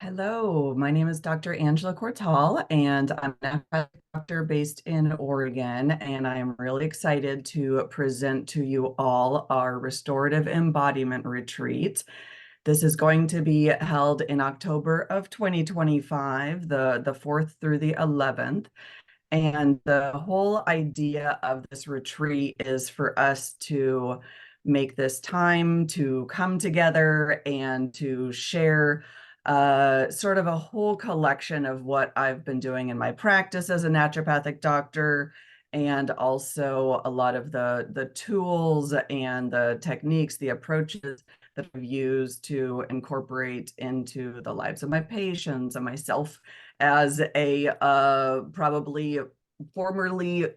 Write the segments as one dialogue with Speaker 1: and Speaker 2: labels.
Speaker 1: Hello, my name is Dr. Angela Cortal, and I'm an naturopathic doctor based in Oregon, and I am really excited to present to you all our Restorative Embodiment Retreat. This is going to be held in October of 2025, the 4th through the 11th. And the whole idea of this retreat is for us to make this time to come together and to share sort of a whole collection of what I've been doing in my practice as a naturopathic doctor, and also a lot of the tools and the techniques, the approaches that I've used to incorporate into the lives of my patients and myself as a probably formerly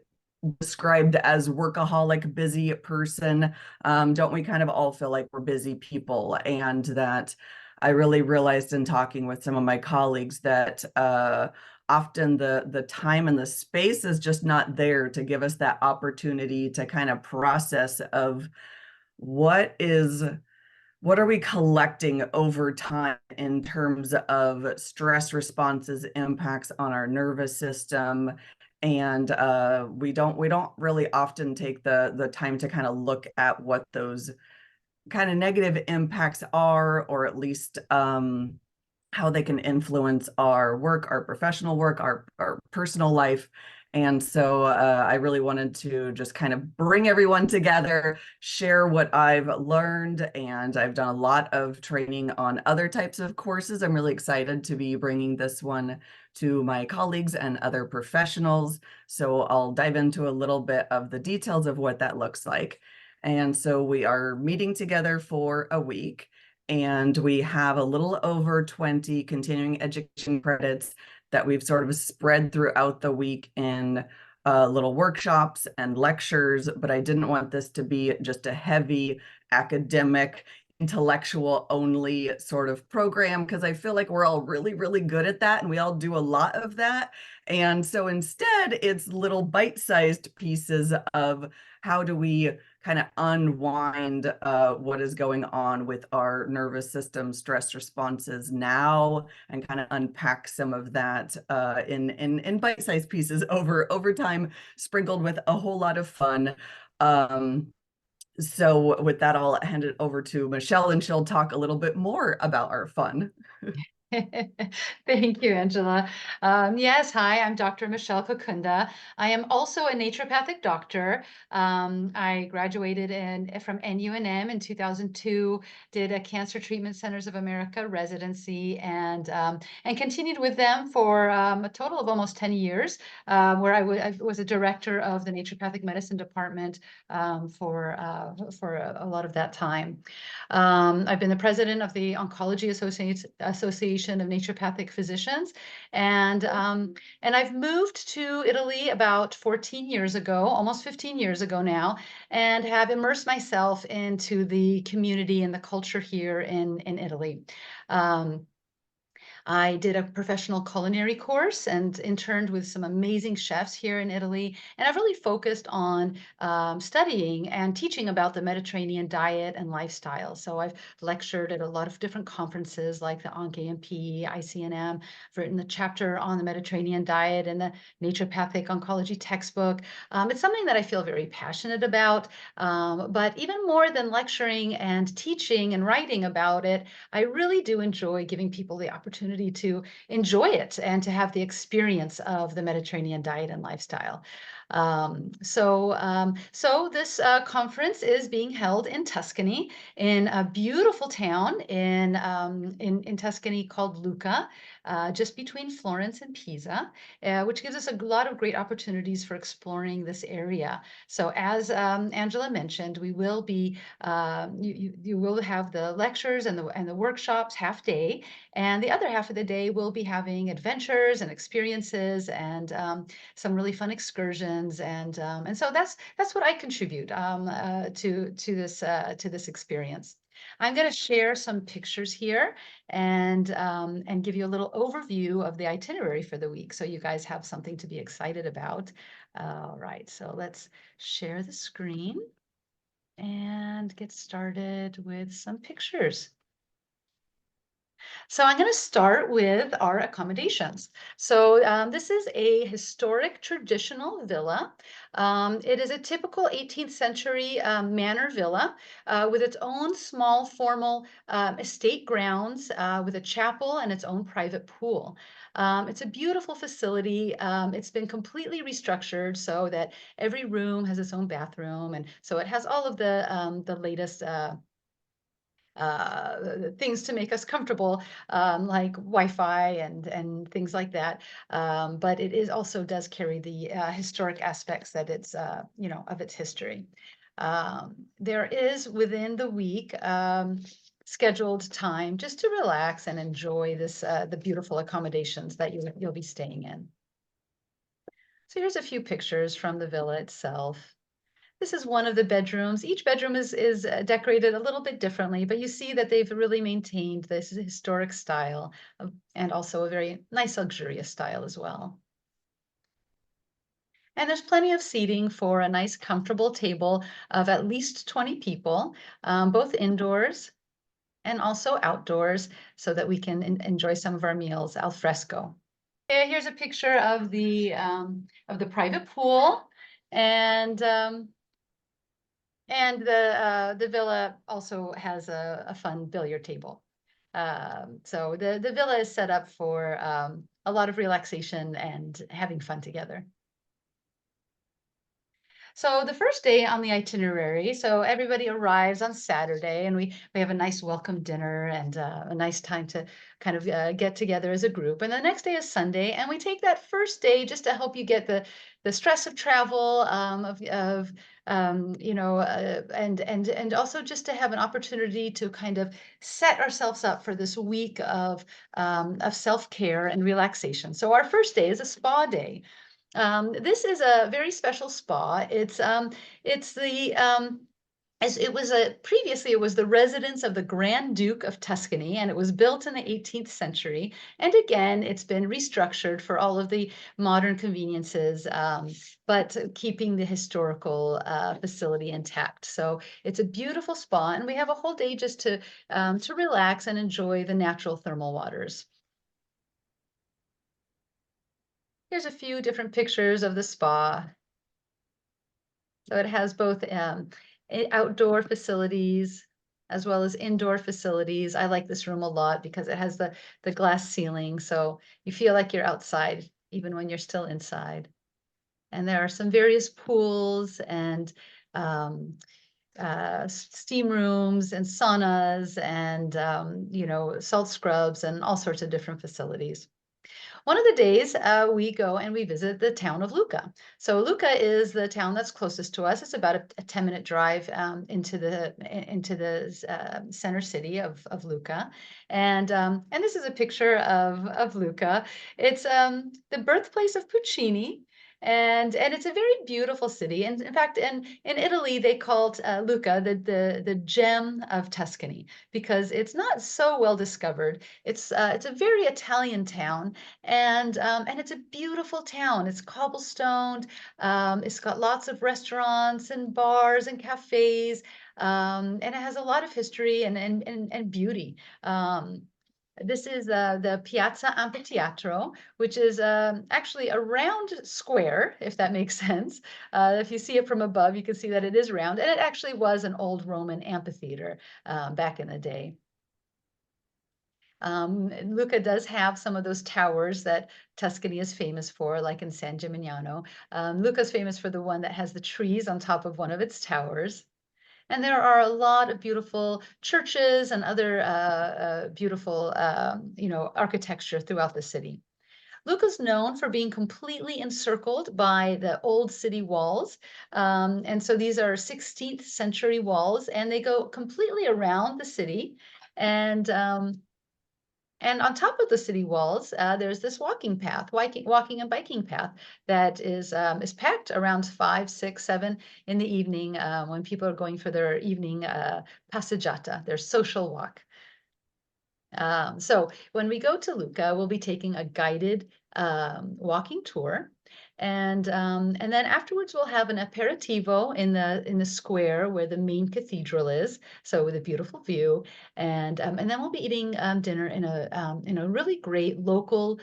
Speaker 1: described as workaholic, busy person. Don't we kind of all feel like we're busy people? And that I really realized in talking with some of my colleagues that often the time and the space is just not there to give us that opportunity to kind of process of what is what are we collecting over time in terms of stress responses, impacts on our nervous system? And we don't really often take the time to kind of look at what those kind of negative impacts are, or at least how they can influence our work, our professional work, our personal life. And so I really wanted to just kind of bring everyone together, share what I've learned, and I've done a lot of training on other types of courses. I'm really excited to be bringing this one to my colleagues and other professionals. So I'll dive into a little bit of the details of what that looks like. And so we are meeting together for a week, and we have a little over 20 continuing education credits that we've sort of spread throughout the week in little workshops and lectures. But I didn't want this to be just a heavy academic, intellectual only sort of program, because I feel like we're all really, really good at that and we all do a lot of that. And so instead, it's little bite-sized pieces of how do we kind of unwind what is going on with our nervous system stress responses now, and kind of unpack some of that in bite-sized pieces over time, sprinkled with a whole lot of fun. So with that, I'll hand it over to Michelle, and she'll talk a little bit more about our fun.
Speaker 2: Thank you, Angela. Yes, hi, I'm Dr. Michelle Kokunda. I am also a naturopathic doctor. I graduated from NUNM in 2002, did a Cancer Treatment Centers of America residency, and continued with them for a total of almost 10 years, where I was a director of the naturopathic medicine department for a lot of that time. I've been the president of the Oncology Association of Naturopathic Physicians, and I've moved to Italy about 14 years ago, almost 15 years ago now, and have immersed myself into the community and the culture here in Italy. I did a professional culinary course and interned with some amazing chefs here in Italy. And I've really focused on studying and teaching about the Mediterranean diet and lifestyle. So I've lectured at a lot of different conferences like the ONC-AMP, ICNM. I've written a chapter on the Mediterranean diet in the Naturopathic Oncology textbook. It's something that I feel very passionate about. But even more than lecturing and teaching and writing about it, I really do enjoy giving people the opportunity to enjoy it and to have the experience of the Mediterranean diet and lifestyle. So this conference is being held in Tuscany, in a beautiful town in Tuscany called Lucca, just between Florence and Pisa, which gives us a lot of great opportunities for exploring this area. So as Angela mentioned, we will be you will have the lectures and the workshops half day, and the other half of the day we'll be having adventures and experiences and some really fun excursions, and so that's what I contribute to this experience. I'm going to share some pictures here and give you a little overview of the itinerary for the week, so you guys have something to be excited about. All right, so let's share the screen and get started with some pictures. So I'm going to start with our accommodations. So this is a historic traditional villa. It is a typical 18th century manor villa with its own small formal estate grounds with a chapel and its own private pool. It's a beautiful facility. It's been completely restructured so that every room has its own bathroom, and so it has all of the latest things to make us comfortable, like Wi-Fi and things like that. But it is also does carry the historic aspects that it's of its history. There is within the week scheduled time just to relax and enjoy this the beautiful accommodations that you'll be staying in. So here's a few pictures from the villa itself. This is one of the bedrooms. Each bedroom is decorated a little bit differently, but you see that they've really maintained this historic style and also a very nice luxurious style as well. And there's plenty of seating for a nice comfortable table of at least 20 people, both indoors and also outdoors, so that we can enjoy some of our meals al fresco. Okay, here's a picture of the private pool, and the villa also has a fun billiard table. So the villa is set up for a lot of relaxation and having fun together. So the first day on the itinerary, so everybody arrives on Saturday, and we have a nice welcome dinner and a nice time to kind of get together as a group. And the next day is Sunday, and we take that first day just to help you get the stress of travel, and also just to have an opportunity to kind of set ourselves up for this week of self-care and relaxation. So our first day is a spa day. This is a very special spa. It's the as it was previously it was the residence of the Grand Duke of Tuscany, and it was built in the 18th century. And again, it's been restructured for all of the modern conveniences, but keeping the historical facility intact. So it's a beautiful spa, and we have a whole day just to relax and enjoy the natural thermal waters. Here's a few different pictures of the spa. So it has both outdoor facilities as well as indoor facilities. I like this room a lot because it has the glass ceiling, so you feel like you're outside even when you're still inside. And there are some various pools and steam rooms and saunas and salt scrubs and all sorts of different facilities. One of the days we go and we visit the town of Lucca. So Lucca is the town that's closest to us. It's about a 10-minute drive into the center city of Lucca. And this is a picture of Lucca. It's the birthplace of Puccini. And it's a very beautiful city. And in fact, in Italy, they called Lucca the gem of Tuscany because it's not so well discovered. It's a very Italian town, and it's a beautiful town. It's cobblestoned. It's got lots of restaurants and bars and cafes, and it has a lot of history and beauty. This is the Piazza Amphitheatro, which is actually a round square, if that makes sense. If you see it from above, you can see that it is round, and it actually was an old Roman amphitheater back in the day. Lucca does have some of those towers that Tuscany is famous for, like in San Gimignano. Lucca's famous for the one that has the trees on top of one of its towers. And there are a lot of beautiful churches and other beautiful, architecture throughout the city. Lucca's known for being completely encircled by the old city walls. And so these are 16th century walls, and they go completely around the city. And on top of the city walls, there's this walking path, walking and biking path that is packed around 5, 6, 7 in the evening when people are going for their evening passeggiata, their social walk. So when we go to Lucca, we'll be taking a guided walking tour. And then afterwards we'll have an aperitivo in the square where the main cathedral is, so with a beautiful view. And then we'll be eating dinner in a really great local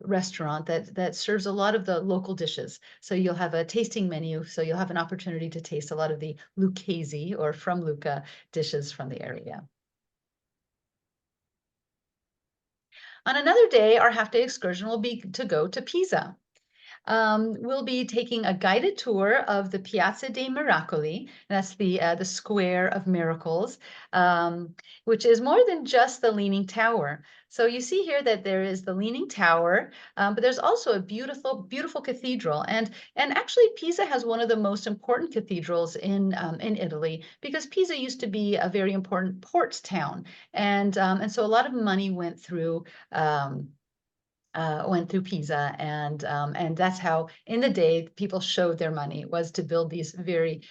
Speaker 2: restaurant that serves a lot of the local dishes. So you'll have a tasting menu, so you'll have an opportunity to taste a lot of the Lucchese or from Lucca dishes from the area. On another day, our half-day excursion will be to go to Pisa. We'll be taking a guided tour of the Piazza dei Miracoli. That's the Square of Miracles, which is more than just the Leaning Tower. So you see here that there is the Leaning Tower, but there's also a beautiful, beautiful cathedral. And actually, Pisa has one of the most important cathedrals in Italy because Pisa used to be a very important port town, and so a lot of money um, went through Pisa, and that's how in the day people showed their money was to build these very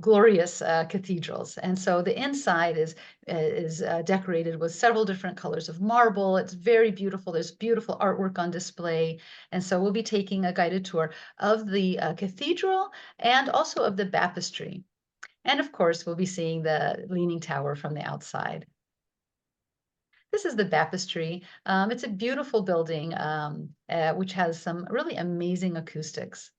Speaker 2: glorious cathedrals. And so the inside is decorated with several different colors of marble. It's very beautiful. There's beautiful artwork on display, and so we'll be taking a guided tour of the cathedral and also of the baptistry. And of course, we'll be seeing the Leaning Tower from the outside. This is the baptistry. It's a beautiful building, which has some really amazing acoustics.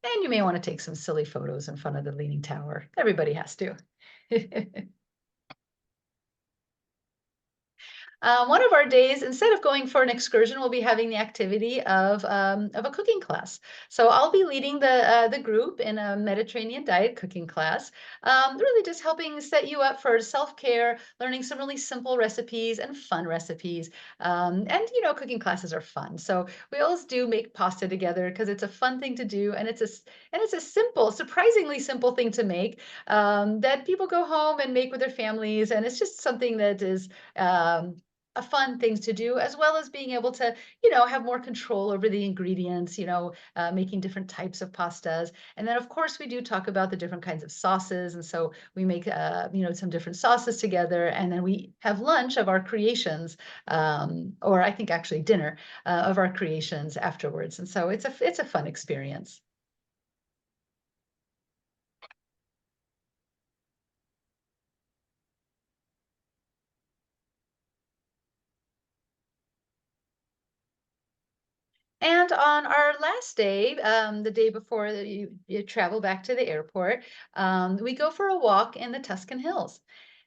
Speaker 2: And you may want to take some silly photos in front of the Leaning Tower. Everybody has to. One of our days, instead of going for an excursion, we'll be having the activity of a cooking class. So I'll be leading the group in a Mediterranean diet cooking class, really just helping set you up for self-care, learning some really simple recipes and fun recipes. And you know, cooking classes are fun. So we always do make pasta together because it's a fun thing to do, and it's a simple, surprisingly simple thing to make that people go home and make with their families, and it's just something that is a fun things to do, as well as being able to, you know, have more control over the ingredients, you know, making different types of pastas. And then, of course, we do talk about the different kinds of sauces. And so we make, you know, some different sauces together. And then we have lunch of our creations, or I think actually dinner of our creations afterwards. And so it's a fun experience. And on our last day, the day before you travel back to the airport, we go for a walk in the Tuscan Hills.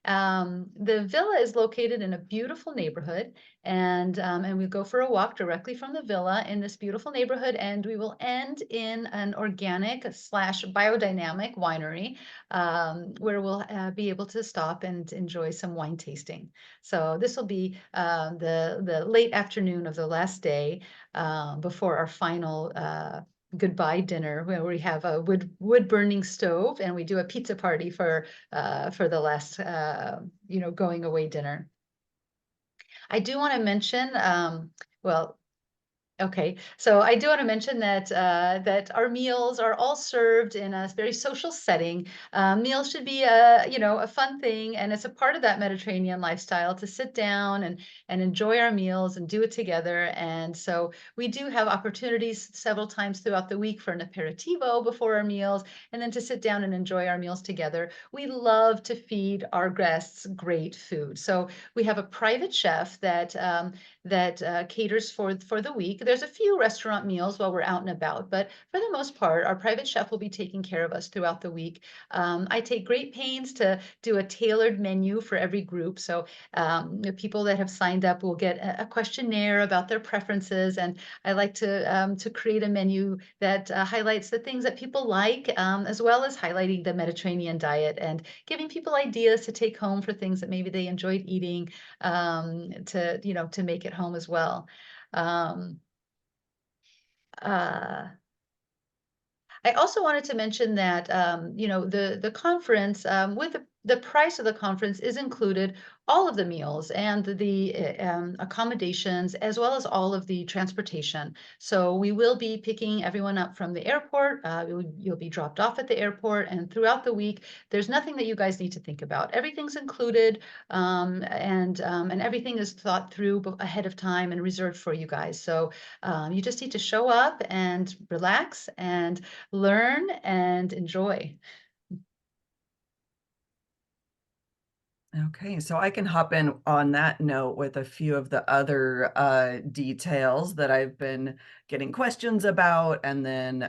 Speaker 2: The villa is located in a beautiful neighborhood, and we go for a walk directly from the villa in this beautiful neighborhood, and we will end in an organic slash biodynamic winery, where we'll be able to stop and enjoy some wine tasting. So this will be the late afternoon of the last day before our final goodbye dinner, where we have a wood burning stove and we do a pizza party for the last you know, going away dinner. I do want to mention, well, okay, so I do want to mention that that our meals are all served in a very social setting. Meals should be a, you know, a fun thing, and it's a part of that Mediterranean lifestyle to sit down and enjoy our meals and do it together. And so we do have opportunities several times throughout the week for an aperitivo before our meals, and then to sit down and enjoy our meals together. We love to feed our guests great food, so we have a private chef that caters for the week. There's a few restaurant meals while we're out and about, but for the most part, our private chef will be taking care of us throughout the week. I take great pains to do a tailored menu for every group. So the people that have signed up will get a questionnaire about their preferences, and I like to create a menu that highlights the things that people like, as well as highlighting the Mediterranean diet and giving people ideas to take home for things that maybe they enjoyed eating, to, you know, to make it home as well. Um, uh, I also wanted to mention that, you know, the conference, the price of the conference is included all of the meals and the accommodations, as well as all of the transportation. So we will be picking everyone up from the airport. You'll be dropped off at the airport, and throughout the week, there's nothing that you guys need to think about. Everything's included, and everything is thought through ahead of time and reserved for you guys. So you just need to show up and relax and learn and enjoy.
Speaker 1: Okay, so I can hop in on that note with a few of the other details that I've been getting questions about, and then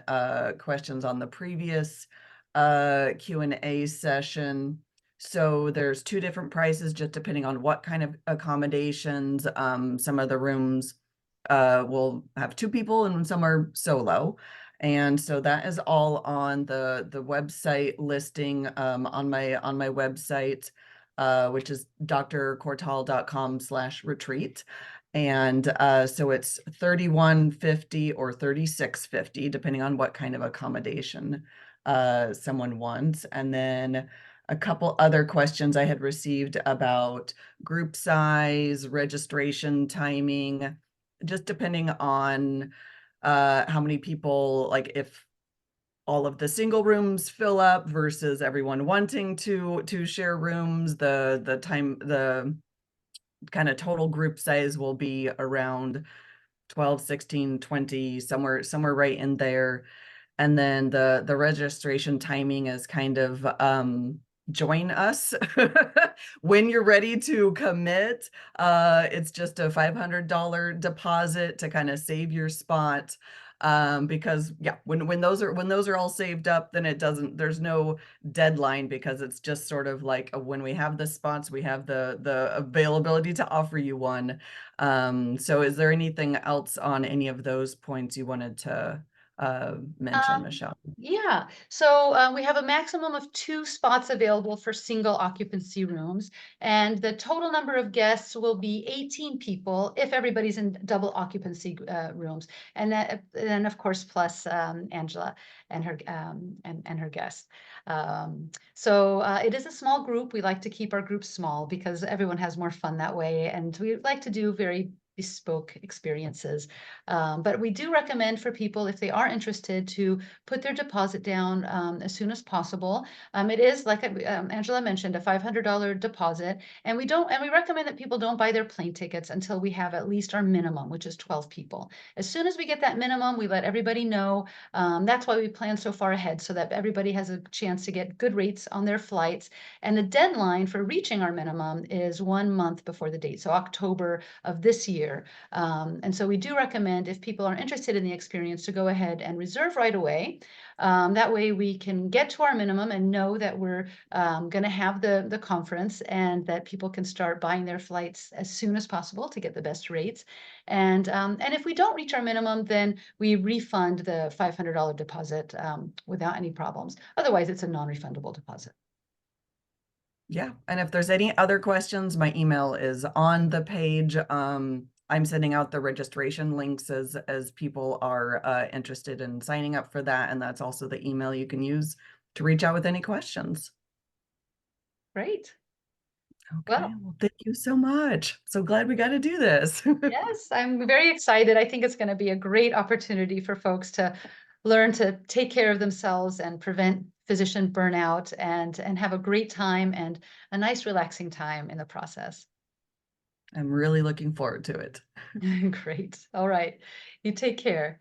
Speaker 1: questions on the previous Q&A session. So there's two different prices, just depending on what kind of accommodations. Some of the rooms will have two people, and some are solo. And so that is all on the website listing on my website, which is drcortal.com/retreat. And so it's $31.50 or $36.50, depending on what kind of accommodation someone wants. And then a couple other questions I had received about group size, registration timing, just depending on how many people, like if all of the single rooms fill up versus everyone wanting to share rooms, the kind of total group size will be around 12, 16, 20, somewhere right in there. And then the registration timing is kind of join us when you're ready to commit. It's just a $500 deposit to kind of save your spot. Because yeah, when those are all saved up, then there's no deadline, because it's just sort of like when we have the spots, we have the availability to offer you one. So is there anything else on any of those points you wanted to mention,
Speaker 2: Um,
Speaker 1: Michelle?
Speaker 2: yeah, so we have a maximum of 2 spots available for single occupancy rooms, and the total number of guests will be 18 people if everybody's in double occupancy rooms, and then of course plus Angela and her guests. So it is a small group. We like to keep our groups small because everyone has more fun that way, and we like to do very bespoke experiences. But we do recommend for people, if they are interested, to put their deposit down as soon as possible. It is, like Angela mentioned, a $500 deposit, and we recommend that people don't buy their plane tickets until we have at least our minimum, which is 12 people. As soon as we get that minimum, we let everybody know. That's why we plan so far ahead, so that everybody has a chance to get good rates on their flights. And the deadline for reaching our minimum is 1 month before the date, so October of this year. And so we do recommend, if people are interested in the experience, to go ahead and reserve right away. That way we can get to our minimum and know that we're going to have the conference, and that people can start buying their flights as soon as possible to get the best rates. And if we don't reach our minimum, then we refund the $500 deposit without any problems. Otherwise, it's a non-refundable deposit.
Speaker 1: Yeah, and if there's any other questions, my email is on the page. I'm sending out the registration links as people are interested in signing up for that, and that's also the email you can use to reach out with any questions.
Speaker 2: Great.
Speaker 1: Okay,
Speaker 2: Well,
Speaker 1: well, thank you so much. So glad we got to do this.
Speaker 2: yes, I'm very excited. I think it's going to be a great opportunity for folks to learn to take care of themselves and prevent physician burnout, and have a great time and a nice relaxing time in the process.
Speaker 1: I'm really looking forward to it.
Speaker 2: Great. All right. You take care.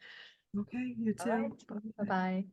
Speaker 1: Okay, you
Speaker 2: All right.
Speaker 1: too. Bye.
Speaker 2: Bye-bye.